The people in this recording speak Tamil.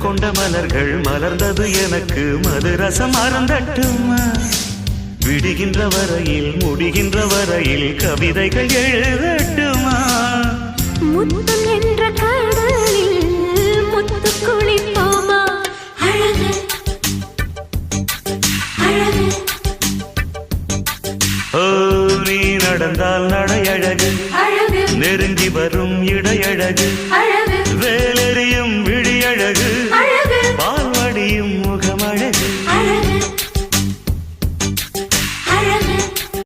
கொண்ட மலர்கள் மலர்ந்தது எனக்கு மதுரசம் அருந்தட்டுமா விடுகின்ற வரையில் முடிகின்ற வரையில் கவிதைகள் எழுதட்டுமா முத்தம் என்ற கடலில் முத்து குளிப்போமா அழகு அழகு ஓ நீ நடந்தால் நடையழகு அழகு நெருங்கி வரும் இடையழகு அழகு வேலெறியும்